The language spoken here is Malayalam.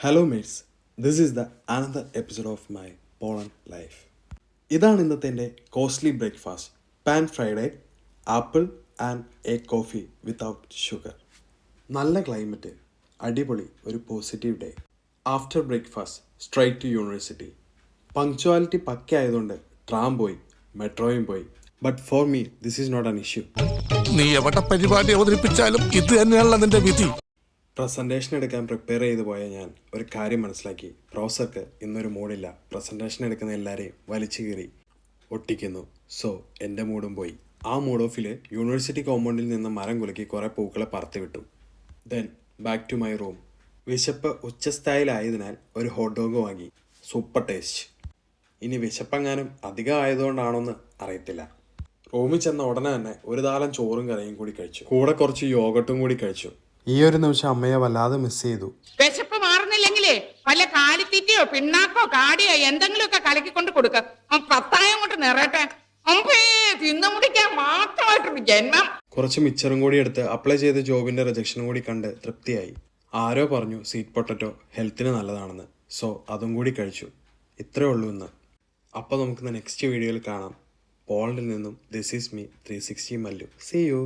Hello mates, this is the another episode of my Poland life. ഇതാണ് ഇന്നത്തെ എൻ്റെ costly breakfast. Pan fried egg, apple and egg coffee without sugar. നല്ല ക്ലൈമറ്റ്, അടിപൊളി ഒരു positive day. After breakfast straight to university. Punctuality പക്കയായതുകൊണ്ട് ട്രാം പോയി, മെട്രോയും പോയി. But for me this is not an issue. നീ എവിടെ പരിപാടി അവതരിപ്പിച്ചാലും ഇത് തന്നെയാണല്ലോ നിന്റെ വിധി. പ്രസൻറ്റേഷൻ എടുക്കാൻ പ്രിപ്പയർ ചെയ്ത് പോയ ഞാൻ ഒരു കാര്യം മനസ്സിലാക്കി. പ്രൊഫസർക്ക് ഇന്നൊരു മൂഡില്ല. പ്രസൻറ്റേഷൻ എടുക്കുന്ന എല്ലാവരെയും വലിച്ചു കീറി ഒട്ടിക്കുന്നു. സോ എൻ്റെ മൂഡും പോയി. ആ മൂഡ് ഓഫിൽ യൂണിവേഴ്സിറ്റി കോമ്പൗണ്ടിൽ നിന്ന് മരം കുലുക്കി കുറേ പൂക്കളെ പറത്തി വിട്ടു. Then back to my room. വിശപ്പ് ഉച്ചസ്ഥായിലായതിനാൽ ഒരു ഹോട്ട് ഡോഗ് വാങ്ങി. Super taste. ഇനി വിശപ്പെങ്ങാനും അധികം ആയതുകൊണ്ടാണോന്ന് അറിയത്തില്ല. റൂമിൽ ചെന്ന ഉടനെ തന്നെ ഒരു താലം ചോറും കറിയും കൂടി കഴിച്ചു. കൂടെ കുറച്ച് യോഗട്ടും കൂടി കഴിച്ചു. ഈ ഒരു നിമിഷം അമ്മയെ വല്ലാതെ മിസ് ചെയ്തു. വിശപ്പ് മാറുന്നില്ലെങ്കിലേ വല്ല കാലിത്തീറ്റയോ പിണ്ണാക്കോ കാടിയോ എന്തെങ്കിലുമൊക്കെ കലക്കിക്കൊണ്ട് കൊടുക്ക. പത്തായം കൊണ്ട് നിറയട്ടെ. തിന്നു മുടിക്കാൻ മാത്രമായിട്ടൊരു ജന്മം. കുറച്ച് മിച്ചറും കൂടി എടുത്ത് അപ്ലൈ ചെയ്ത ജോബിന്റെ റിജക്ഷനും കൂടി കണ്ട് തൃപ്തിയായി. ആരോ പറഞ്ഞു സ്വീറ്റ് പൊട്ടറ്റോ ഹെൽത്തിന് നല്ലതാണെന്ന്. സോ അതും കൂടി കഴിച്ചു. ഇത്രേ ഉള്ളൂ ഇന്ന്. അപ്പോൾ നമുക്ക് നെക്സ്റ്റ് വീഡിയോയിൽ കാണാം. പോളണ്ടിൽ നിന്നും this is me 360 Mallu. See U.